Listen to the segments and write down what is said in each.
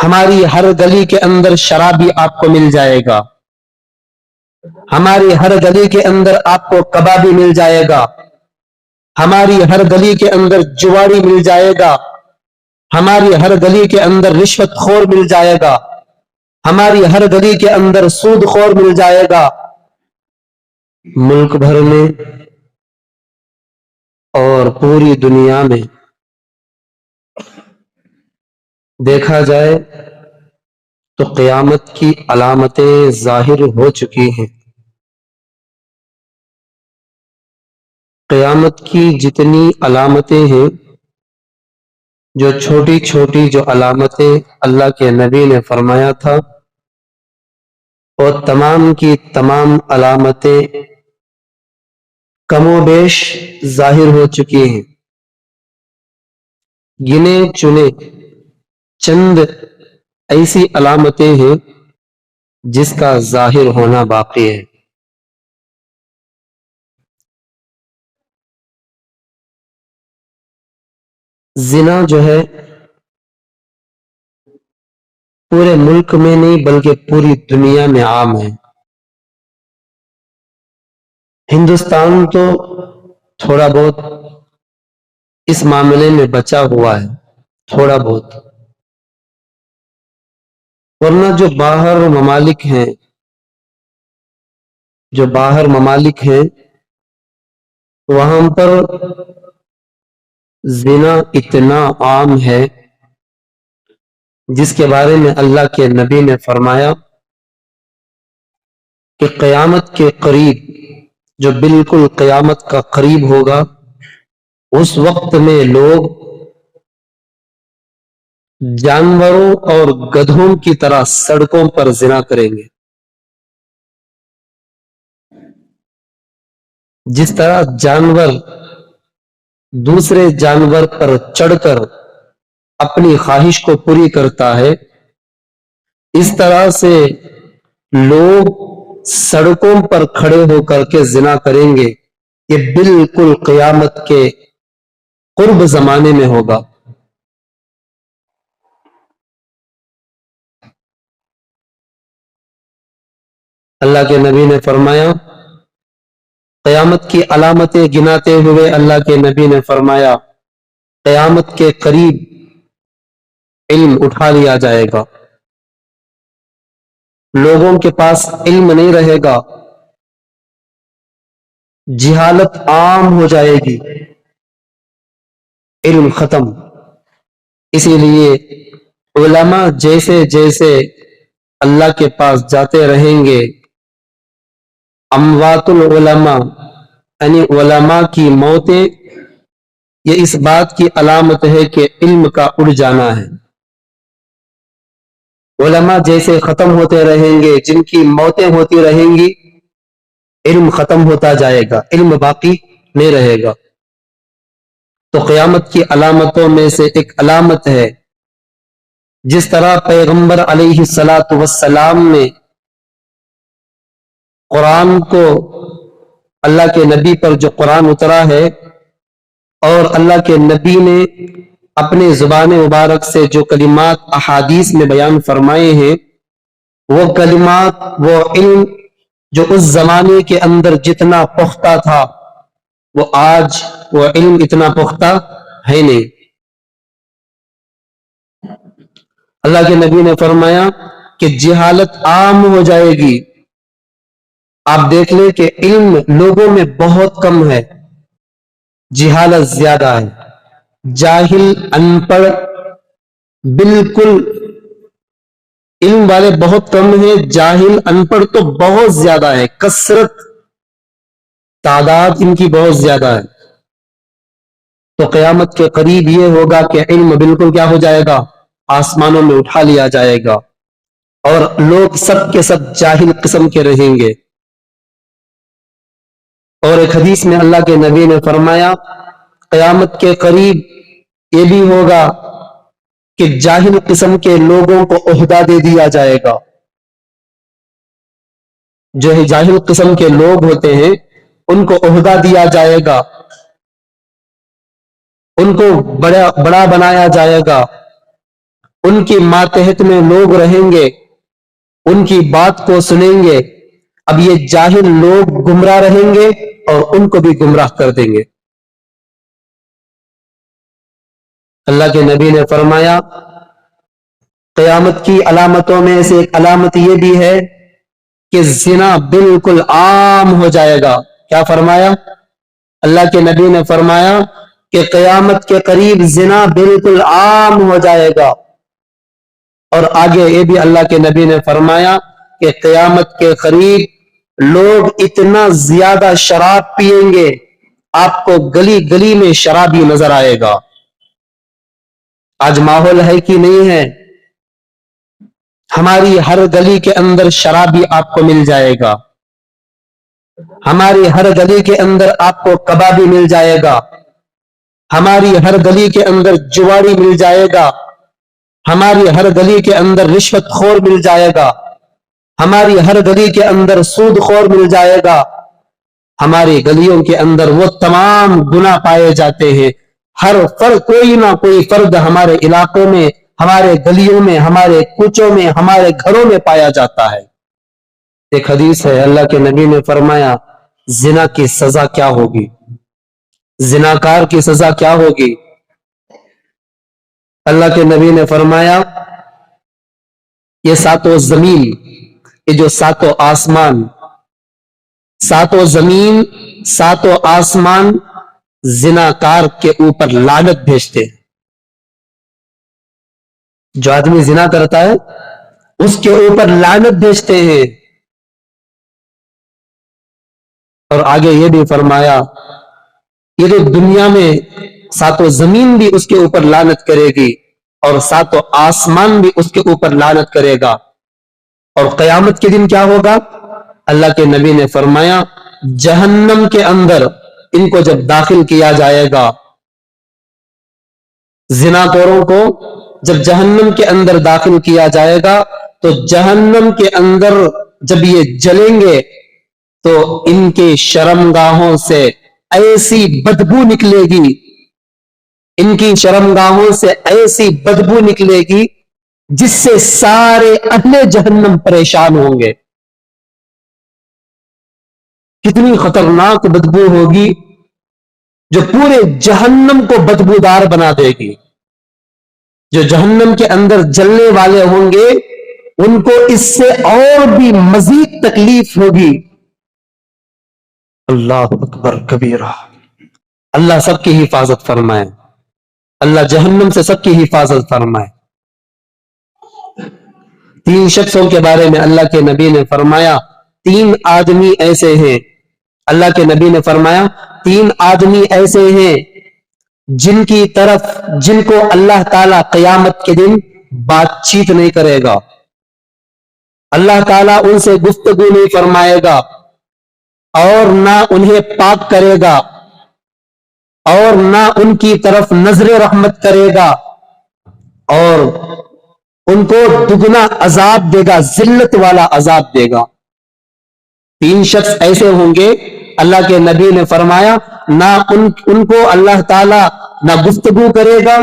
ہماری ہر گلی کے اندر شرابی آپ کو مل جائے گا، ہماری ہر گلی کے اندر آپ کو کبابی مل جائے گا، ہماری ہر گلی کے اندر جواڑی مل جائے گا، ہماری ہر گلی کے اندر رشوت خور مل جائے گا، ہماری ہر گلی کے اندر سود خور مل جائے گا۔ ملک بھر میں اور پوری دنیا میں دیکھا جائے تو قیامت کی علامتیں ظاہر ہو چکی ہیں۔ قیامت کی جتنی علامتیں ہیں، جو چھوٹی چھوٹی جو علامتیں اللہ کے نبی نے فرمایا تھا، اور تمام کی تمام علامتیں کم و بیش ظاہر ہو چکی ہیں۔ گنے چنے چند ایسی علامتیں ہیں جس کا ظاہر ہونا باقی ہے۔ زنا جو ہے پورے ملک میں نہیں بلکہ پوری دنیا میں عام ہے۔ ہندوستان تو تھوڑا بہت اس معاملے میں بچا ہوا ہے، تھوڑا بہت، ورنہ جو باہر ممالک ہیں وہاں پر زنا اتنا عام ہے جس کے بارے میں اللہ کے نبی نے فرمایا کہ قیامت کے قریب، جو بالکل قیامت کا قریب ہوگا، اس وقت میں لوگ جانوروں اور گدھوں کی طرح سڑکوں پر زنا کریں گے۔ جس طرح جانور دوسرے جانور پر چڑھ کر اپنی خواہش کو پوری کرتا ہے، اس طرح سے لوگ سڑکوں پر کھڑے ہو کر کے زنا کریں گے۔ یہ بالکل قیامت کے قرب زمانے میں ہوگا۔ اللہ کے نبی نے فرمایا، قیامت کی علامتیں گناتے ہوئے اللہ کے نبی نے فرمایا، قیامت کے قریب علم اٹھا لیا جائے گا، لوگوں کے پاس علم نہیں رہے گا، جہالت عام ہو جائے گی، علم ختم۔ اسی لیے علماء جیسے جیسے اللہ کے پاس جاتے رہیں گے، اموات العلماء یعنی علماء کی موتیں، یہ اس بات کی علامت ہے کہ علم کا اڑ جانا ہے۔ علماء جیسے ختم ہوتے رہیں گے، جن کی موتیں ہوتی رہیں گی، علم ختم ہوتا جائے گا، علم باقی نہیں رہے گا۔ تو قیامت کی علامتوں میں سے ایک علامت ہے، جس طرح پیغمبر علیہ الصلاۃ والسلام نے قرآن کو، اللہ کے نبی پر جو قرآن اترا ہے، اور اللہ کے نبی نے اپنے زبان مبارک سے جو کلمات احادیث میں بیان فرمائے ہیں، وہ کلمات، وہ علم جو اس زمانے کے اندر جتنا پختہ تھا، وہ آج وہ علم اتنا پختہ ہے نہیں۔ اللہ کے نبی نے فرمایا کہ جہالت عام ہو جائے گی۔ آپ دیکھ لیں کہ علم لوگوں میں بہت کم ہے، جہالت زیادہ ہے، جاہل، ان پڑھ، بالکل علم والے بہت کم ہیں، جاہل ان پڑھ تو بہت زیادہ ہے، کثرت، تعداد ان کی بہت زیادہ ہے۔ تو قیامت کے قریب یہ ہوگا کہ علم بالکل کیا ہو جائے گا، آسمانوں میں اٹھا لیا جائے گا، اور لوگ سب کے سب جاہل قسم کے رہیں گے۔ اور ایک حدیث میں اللہ کے نبی نے فرمایا، قیامت کے قریب یہ بھی ہوگا کہ جاہل قسم کے لوگوں کو عہدہ دے دیا جائے گا۔ جو جاہل قسم کے لوگ ہوتے ہیں ان کو عہدہ دیا جائے گا، ان کو بڑا بنایا جائے گا، ان کی ماتحت میں لوگ رہیں گے، ان کی بات کو سنیں گے۔ اب یہ جاہل لوگ گمراہ رہیں گے اور ان کو بھی گمراہ کر دیں گے۔ اللہ کے نبی نے فرمایا قیامت کی علامتوں میں سے ایک علامت یہ بھی ہے کہ زنا بالکل عام ہو جائے گا۔ کیا فرمایا؟ اللہ کے نبی نے فرمایا کہ قیامت کے قریب زنا بالکل عام ہو جائے گا، اور آگے یہ بھی اللہ کے نبی نے فرمایا کہ قیامت کے قریب لوگ اتنا زیادہ شراب پئیں گے آپ کو گلی گلی میں شرابی نظر آئے گا۔ آج ماحول ہے کہ نہیں ہے؟ ہماری ہر گلی کے اندر شرابی آپ کو مل جائے گا، ہماری ہر گلی کے اندر آپ کو کبابی مل جائے گا، ہماری ہر گلی کے اندر جواری مل جائے گا، ہماری ہر گلی کے اندر رشوت خور مل جائے گا، ہماری ہر گلی کے اندر سود خور مل جائے گا، ہماری گلیوں کے اندر وہ تمام گناہ پائے جاتے ہیں۔ ہر فرد، کوئی نہ کوئی فرد ہمارے علاقوں میں، ہمارے گلیوں میں، ہمارے کوچوں میں، ہمارے گھروں میں پایا جاتا ہے۔ ایک حدیث ہے، اللہ کے نبی نے فرمایا زنا کی سزا کیا ہوگی، زناکار کی سزا کیا ہوگی؟ اللہ کے نبی نے فرمایا یہ ساتوں زمین، یہ جو ساتوں آسمان، ساتوں زمین، ساتوں آسمان زناکار کے اوپر لعنت بھیجتے ہیں۔ جو آدمی زنا کرتا ہے اس کے اوپر لعنت بھیجتے ہیں۔ اور آگے یہ بھی فرمایا یہ تو دنیا میں ساتوں زمین بھی اس کے اوپر لعنت کرے گی اور ساتوں آسمان بھی اس کے اوپر لعنت کرے گا۔ اور قیامت کے دن کیا ہوگا؟ اللہ کے نبی نے فرمایا جہنم کے اندر ان کو جب داخل کیا جائے گا، زناکوروں کو جب جہنم کے اندر داخل کیا جائے گا تو جہنم کے اندر جب یہ جلیں گے تو ان کے شرمگاہوں سے ایسی بدبو نکلے گی، ان کی شرمگاہوں سے ایسی بدبو نکلے گی جس سے سارے اہل جہنم پریشان ہوں گے۔ کتنی خطرناک بدبو ہوگی جو پورے جہنم کو بدبودار بنا دے گی۔ جو جہنم کے اندر جلنے والے ہوں گے ان کو اس سے اور بھی مزید تکلیف ہوگی۔ اللہ اکبر کبیرہ۔ اللہ سب کی حفاظت فرمائے، اللہ جہنم سے سب کی حفاظت فرمائے۔ 3 شخصوں کے بارے میں اللہ کے نبی نے فرمایا 3 آدمی ایسے ہیں، اللہ کے نبی نے فرمایا 3 آدمی ایسے ہیں جن کی طرف جن کو اللہ تعالیٰ قیامت کے دن بات چیت نہیں کرے گا، اللہ تعالیٰ ان سے گفتگو نہیں فرمائے گا اور نہ انہیں پاک کرے گا اور نہ ان کی طرف نظر رحمت کرے گا اور ان کو دگنا عذاب دے گا، ذلت والا عذاب دے گا۔ 3 شخص ایسے ہوں گے، اللہ کے نبی نے فرمایا نہ ان کو اللہ تعالیٰ نہ گفتگو کرے گا،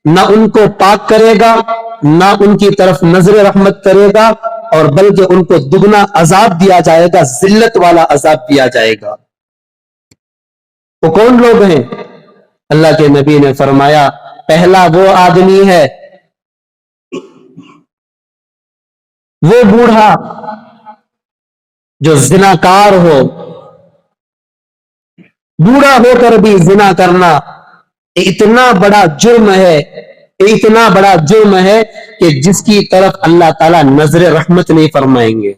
نہ ان کو پاک کرے گا، نہ ان کی طرف نظر رحمت کرے گا، اور بلکہ ان کو دگنا عذاب دیا جائے گا، ذلت والا عذاب دیا جائے گا۔ وہ کون لوگ ہیں؟ اللہ کے نبی نے فرمایا پہلا وہ آدمی ہے، وہ بوڑھا جو زناکار ہو، بوڑھا ہو کر بھی زنا کرنا اتنا بڑا جرم ہے، اتنا بڑا جرم ہے کہ جس کی طرف اللہ تعالیٰ نظر رحمت نہیں فرمائیں گے،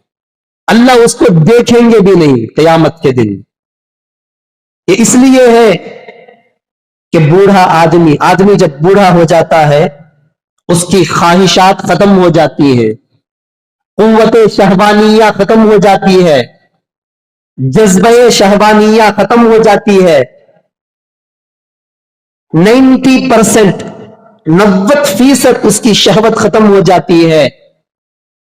اللہ اس کو دیکھیں گے بھی نہیں قیامت کے دن۔ یہ اس لیے ہے کہ بوڑھا آدمی جب بوڑھا ہو جاتا ہے اس کی خواہشات ختم ہو جاتی ہے، قوت شہوانیہ ختم ہو جاتی ہے، جذبہ شہوانیہ ختم ہو جاتی ہے۔ 90% اس کی شہوت ختم ہو جاتی ہے۔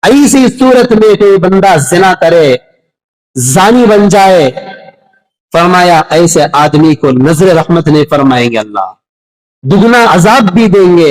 ایسی صورت میں کوئی بندہ زنا کرے، زانی بن جائے، فرمایا ایسے آدمی کو نظر رحمت نہیں فرمائیں گے، اللہ دگنا عذاب بھی دیں گے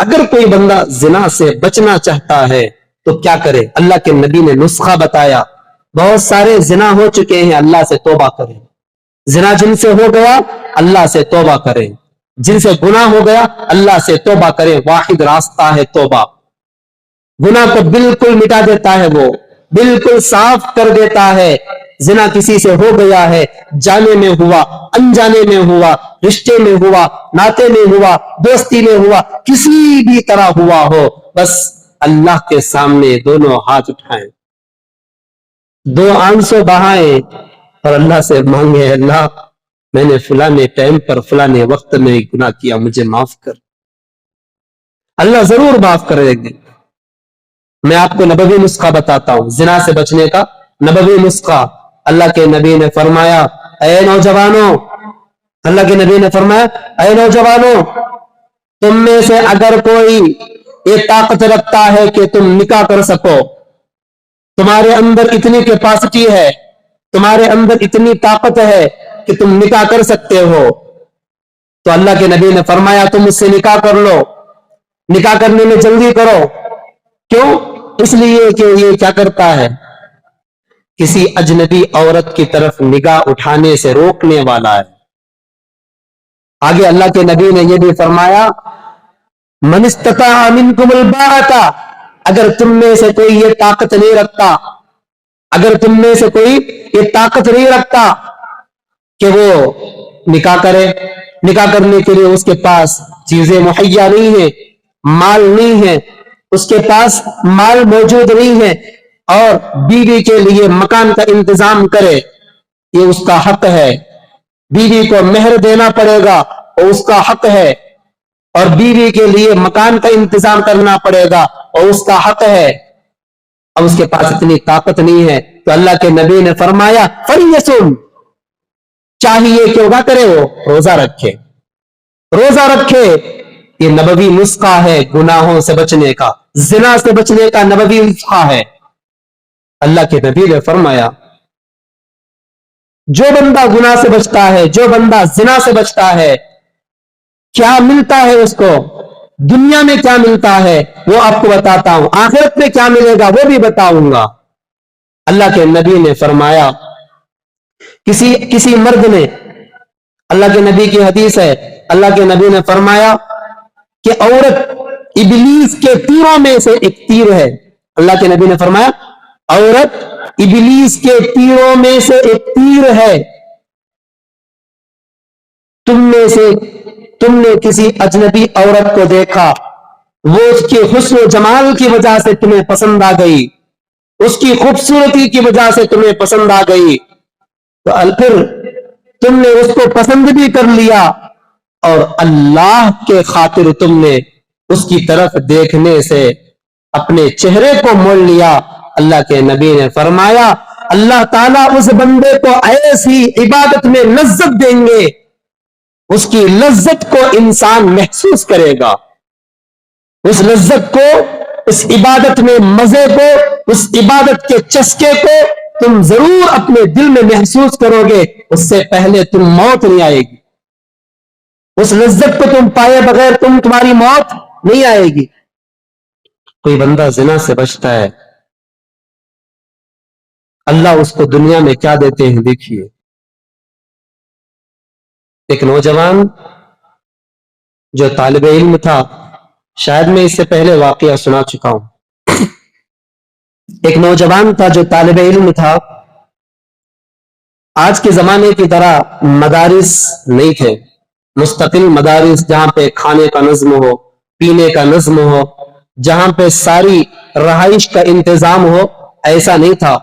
اگر کوئی بندہ زنا سے بچنا چاہتا ہے تو کیا کرے؟ اللہ کے نبی نے نسخہ بتایا. بہت سارے زنا ہو چکے ہیں، اللہ سے توبہ کریں. زنا جن سے ہو گیا اللہ سے توبہ کریں. جن سے گناہ ہو گیا اللہ سے توبہ کریں. واحد راستہ ہے توبہ. گناہ کو بالکل مٹا دیتا ہے، وہ بالکل صاف کر دیتا ہے. زنا کسی سے ہو گیا ہے، جانے میں ہوا، انجانے میں ہوا، رشتے میں ہوا، ناطے میں ہوا، دوستی میں ہوا، کسی بھی طرح ہوا ہو، بس اللہ کے سامنے دونوں ہاتھ اٹھائیں، دو آنسو بہائیں اور اللہ سے مانگے، اللہ میں نے فلانے ٹائم پر فلانے وقت میں گناہ کیا، مجھے معاف کر. اللہ ضرور معاف کرے گے. میں آپ کو نبوی نسخہ بتاتا ہوں زنا سے بچنے کا. نبوی نسخہ اللہ کے نبی نے فرمایا، اے نوجوانوں، اللہ کے نبی نے فرمایا اے نوجوانوں، تم میں سے اگر کوئی یہ طاقت رکھتا ہے کہ تم نکاح کر سکو، تمہارے اندر اتنی کیپیسٹی ہے، تمہارے اندر اتنی طاقت ہے کہ تم نکاح کر سکتے ہو، تو اللہ کے نبی نے فرمایا تم اس سے نکاح کر لو. نکاح کرنے میں جلدی کرو. کیوں؟ اس لیے کہ یہ کیا کرتا ہے؟ کسی اجنبی عورت کی طرف نگاہ اٹھانے سے روکنے والا ہے. آگے اللہ کے نبی نے یہ بھی فرمایا، من استطاع منکم الباءۃ، اگر تم میں سے کوئی یہ طاقت نہیں رکھتا، اگر تم میں سے کوئی یہ طاقت نہیں رکھتا کہ وہ نکاح کرے، نکاح کرنے کے لیے اس کے پاس چیزیں مہیا نہیں ہیں، مال نہیں ہے، اس کے پاس مال موجود نہیں ہے، اور بیوی کے لیے مکان کا انتظام کرے، یہ اس کا حق ہے. بیوی کو مہر دینا پڑے گا، وہ اس کا حق ہے، اور بیوی کے لیے مکان کا انتظام کرنا پڑے گا، اور اس کا حق ہے. اب اس کے پاس اتنی طاقت نہیں ہے تو اللہ کے نبی نے فرمایا فلیصم، چاہیے کہ کیا کرے؟ وہ روزہ رکھے. روزہ رکھے. یہ نبوی نسخہ ہے گناہوں سے بچنے کا، زنا سے بچنے کا نبوی نسخہ ہے. اللہ کے نبی نے فرمایا جو بندہ گناہ سے بچتا ہے، جو بندہ زنا سے بچتا ہے، کیا ملتا ہے اس کو؟ دنیا میں کیا ملتا ہے وہ آپ کو بتاتا ہوں، آخرت میں کیا ملے گا وہ بھی بتاؤں گا. اللہ کے نبی نے فرمایا کسی مرد نے، اللہ کے نبی کی حدیث ہے، اللہ کے نبی نے فرمایا کہ عورت ابلیس کے تیروں میں سے ایک تیر ہے. اللہ کے نبی نے فرمایا عورت ابلیس کے تیروں میں سے ایک تیر ہے. تم نے کسی اجنبی عورت کو دیکھا، وہ اس کے حسن و جمال کی وجہ سے تمہیں پسند آ گئی، اس کی خوبصورتی کی وجہ سے تمہیں پسند آ گئی، تو پھر تم نے اس کو پسند بھی کر لیا، اور اللہ کے خاطر تم نے اس کی طرف دیکھنے سے اپنے چہرے کو موڑ لیا. اللہ کے نبی نے فرمایا اللہ تعالیٰ اس بندے کو ایسی عبادت میں لذت دیں گے، اس کی لذت کو انسان محسوس کرے گا، اس لذت کو، اس عبادت میں مزے کو، اس عبادت کے چسکے کو تم ضرور اپنے دل میں محسوس کرو گے. اس سے پہلے تم موت نہیں آئے گی، اس لذت کو تم پائے بغیر تمہاری موت نہیں آئے گی. کوئی بندہ زنا سے بچتا ہے، اللہ اس کو دنیا میں کیا دیتے ہیں دیکھیے. ایک نوجوان جو طالب علم تھا، شاید میں اس سے پہلے واقعہ سنا چکا ہوں. ایک نوجوان تھا جو طالب علم تھا. آج کے زمانے کی طرح مدارس نہیں تھے، مستقل مدارس جہاں پہ کھانے کا نظم ہو، پینے کا نظم ہو، جہاں پہ ساری رہائش کا انتظام ہو، ایسا نہیں تھا.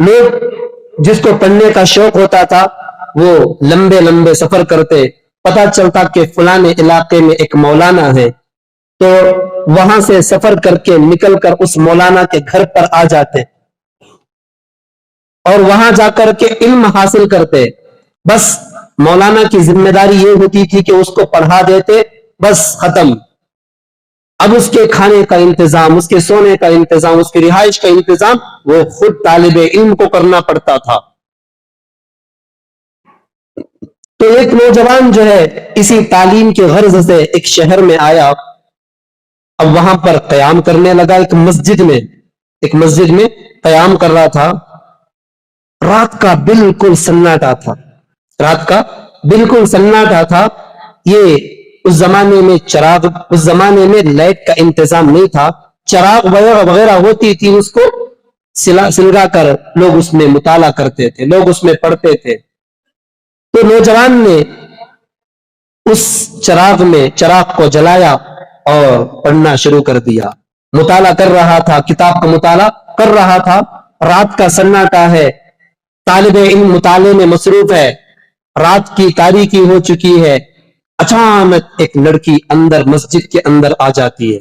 لوگ جس کو پڑھنے کا شوق ہوتا تھا وہ لمبے لمبے سفر کرتے، پتہ چلتا کہ فلانے علاقے میں ایک مولانا ہے، تو وہاں سے سفر کر کے نکل کر اس مولانا کے گھر پر آ جاتے اور وہاں جا کر کے علم حاصل کرتے. بس مولانا کی ذمہ داری یہ ہوتی تھی کہ اس کو پڑھا دیتے، بس ختم. اب اس کے کھانے کا انتظام، اس کے سونے کا انتظام، اس کی رہائش کا انتظام وہ خود طالب علم کو کرنا پڑتا تھا. تو ایک نوجوان جو ہے اسی تعلیم کے غرض سے ایک شہر میں آیا. اب وہاں پر قیام کرنے لگا ایک مسجد میں قیام کر رہا تھا. رات کا بالکل سناٹا تھا. یہ اس زمانے میں لائٹ کا انتظام نہیں تھا. چراغ وغیرہ ہوتی تھی, اس کو سلگا کر لوگ اس میں مطالعہ کرتے تھے, لوگ اس میں پڑھتے تھے. تو نوجوان نے اس چراغ کو جلایا اور پڑھنا شروع کر دیا. مطالعہ کر رہا تھا, کتاب کا مطالعہ کر رہا تھا. رات کا سناٹا ہے, طالب علم مطالعے میں مصروف ہے, رات کی تاریکی ہو چکی ہے. اچانک ایک لڑکی مسجد کے اندر آ جاتی ہے.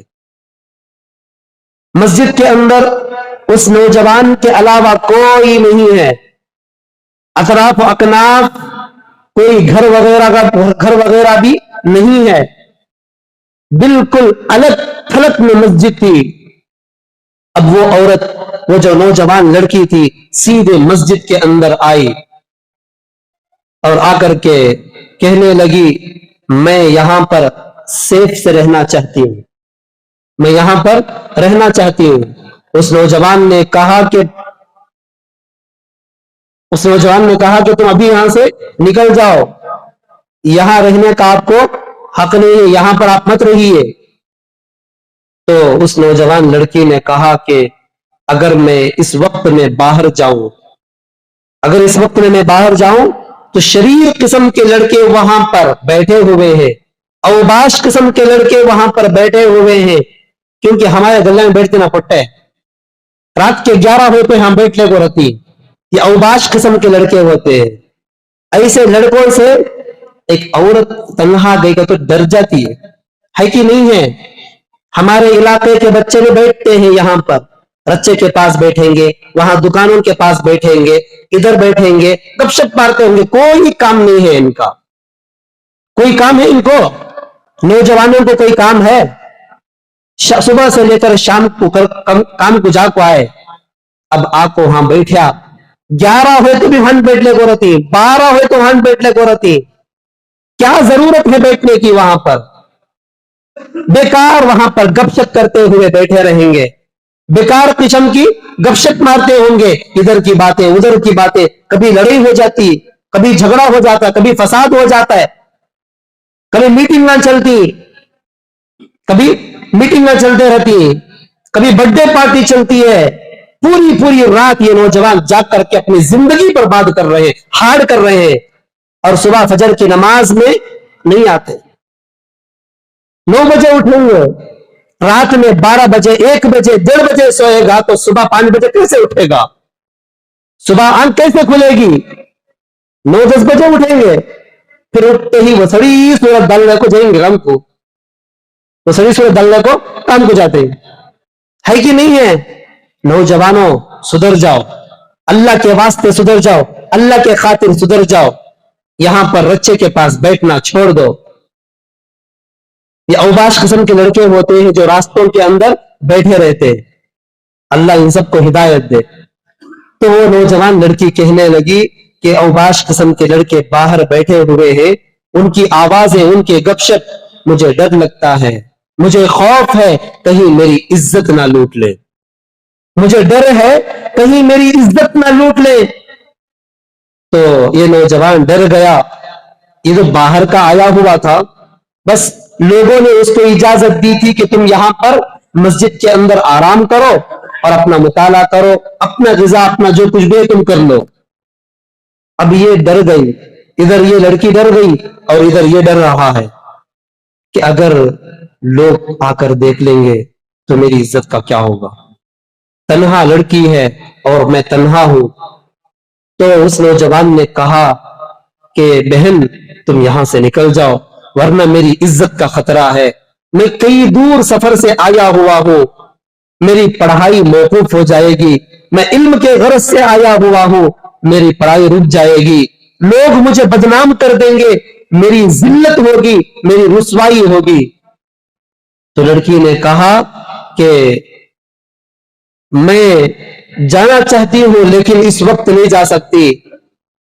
مسجد کے اندر اس نوجوان کے علاوہ کوئی نہیں ہے. اطراف و اکناف کوئی گھر وغیرہ بھی نہیں ہے. بالکل الگ تھلگ میں مسجد تھی. اب وہ جو نوجوان لڑکی تھی سیدھے مسجد کے اندر آئی اور آ کر کے کہنے لگی, میں یہاں پر سیف سے رہنا چاہتی ہوں. اس نوجوان نے کہا کہ تم ابھی یہاں سے نکل جاؤ, یہاں رہنے کا آپ کو حق نہیں ہے, یہاں پر آپ مت رہیے. تو اس نوجوان لڑکی نے کہا کہ اگر میں اس وقت میں باہر جاؤں تو شریر قسم کے لڑکے وہاں پر بیٹھے ہوئے ہیں, اوباش قسم کے لڑکے وہاں پر بیٹھے ہوئے ہیں. کیونکہ ہمارے گلے میں بیٹھتے نہ پٹے, رات کے 11 ہوتے ہم بیٹھنے کو رہتی. یہ اوباش قسم کے لڑکے ہوتے ہیں. ایسے لڑکوں سے ایک عورت تنہا گئی تو ڈر جاتی ہے کہ نہیں ہے. ہمارے علاقے کے بچے بھی بیٹھتے ہیں, یہاں پر رچے کے پاس بیٹھیں گے, وہاں دکانوں کے پاس بیٹھیں گے, ادھر بیٹھیں گے, گپ شپ مارتے ہوں گے. کوئی کام نہیں ہے ان کا, کوئی کام ہے ان کو؟ نوجوانوں کو کوئی کام ہے؟ صبح سے لے کر شام کو کام کو جا کو آئے. اب آپ کو وہاں بیٹھا, 11 ہوئے تو بھی وہاں بیٹھنے کو رہتی, 12 ہوئے تو وہاں بیٹھنے کو رہتی. کیا ضرورت ہے بیٹھنے کی وہاں پر؟ بیکار وہاں پر گپ شپ کرتے ہوئے بیٹھے رہیں گے, بیکار قسم کی گپ شپ مارتے ہوں گے, ادھر کی باتیں ادھر کی باتیں. کبھی لڑائی ہو جاتی, کبھی جھگڑا ہو جاتا, کبھی فساد ہو جاتا ہے, کبھی میٹنگ نہ چلتے رہتی, کبھی برتھ ڈے پارٹی چلتی ہے. پوری رات یہ نوجوان جاگ کر کے اپنی زندگی برباد کر رہے ہیں, ہاڑ کر رہے ہیں, اور صبح فجر کی نماز میں نہیں آتے. 9 بجے اٹھیں گے, رات میں 12 بجے 1 بجے 1:30 بجے سوئے گا تو صبح 5 بجے کیسے اٹھے گا؟ صبح آنکھ کیسے کھلے گی؟ 9-10 بجے اٹھیں گے. پھر اٹھتے ہی وہ سڑی صورت ڈالنے کو جائیں گے کام کو جاتے ہیں. ہے کہ نہیں ہے؟ نوجوانوں سدھر جاؤ, اللہ کے واسطے سدھر جاؤ, اللہ کے خاطر سدھر جاؤ. یہاں پر رچے کے پاس بیٹھنا چھوڑ دو. یہ اوباش قسم کے لڑکے ہوتے ہیں جو راستوں کے اندر بیٹھے رہتے ہیں. اللہ ان سب کو ہدایت دے. تو وہ نوجوان لڑکی کہنے لگی کہ اوباش قسم کے لڑکے باہر بیٹھے ہوئے ہیں, ان کی آوازیں, ان کے گپ شپ, مجھے ڈر لگتا ہے, مجھے خوف ہے کہیں میری عزت نہ لوٹ لے, مجھے ڈر ہے کہیں میری عزت نہ لوٹ لے. تو یہ نوجوان ڈر گیا. یہ جو باہر کا آیا ہوا تھا, بس لوگوں نے اس کو اجازت دی تھی کہ تم یہاں پر مسجد کے اندر آرام کرو اور اپنا مطالعہ کرو, اپنا غذا اپنا جو کچھ بھی تم کر لو. اب یہ ڈر گئی, ادھر یہ لڑکی ڈر گئی اور ادھر یہ ڈر رہا ہے کہ اگر لوگ آ کر دیکھ لیں گے تو میری عزت کا کیا ہوگا؟ تنہا لڑکی ہے اور میں تنہا ہوں. تو اس نوجوان نے کہا کہ بہن تم یہاں سے نکل جاؤ, ورنہ میری عزت کا خطرہ ہے. میں کئی دور سفر سے آیا ہوا ہوں, میری پڑھائی موقوف ہو جائے گی. میں علم کے غرض سے آیا ہوا ہوں, میری پڑھائی رک جائے گی. لوگ مجھے بدنام کر دیں گے, میری ذلت ہوگی, میری رسوائی ہوگی. تو لڑکی نے کہا کہ میں جانا چاہتی ہوں لیکن اس وقت نہیں جا سکتی.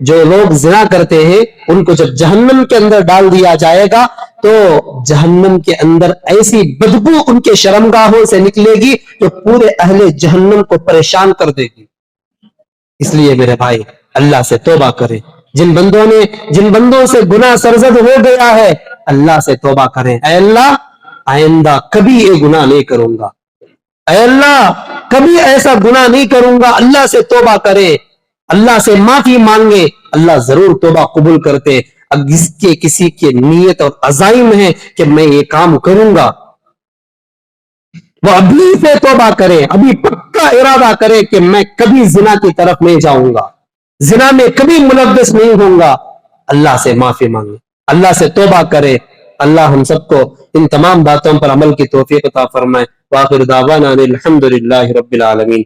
جو لوگ زنا کرتے ہیں ان کو جب جہنم کے اندر ڈال دیا جائے گا تو جہنم کے اندر ایسی بدبو ان کے شرمگاہوں سے نکلے گی جو پورے اہل جہنم کو پریشان کر دے گی. اس لیے میرے بھائی اللہ سے توبہ کریں. جن بندوں سے گناہ سرزد ہو گیا ہے اللہ سے توبہ کریں. اے اللہ آئندہ کبھی یہ گناہ نہیں کروں گا, اے اللہ کبھی ایسا گناہ نہیں کروں گا. اللہ سے توبہ کرے, اللہ سے معافی مانگے, اللہ ضرور توبہ قبول کرتے. اب جس کے کسی کے نیت اور عزائم ہے کہ میں یہ کام کروں گا, وہ ابھی سے توبہ کرے, ابھی پکا ارادہ کرے کہ میں کبھی زنا کی طرف نہیں جاؤں گا, زنا میں کبھی ملوث نہیں ہوں گا. اللہ سے معافی مانگے, اللہ سے توبہ کرے. اللہ ہم سب کو ان تمام باتوں پر عمل کی توفیق عطا فرمائے. وآخر دعوانا الحمد للہ رب العالمین.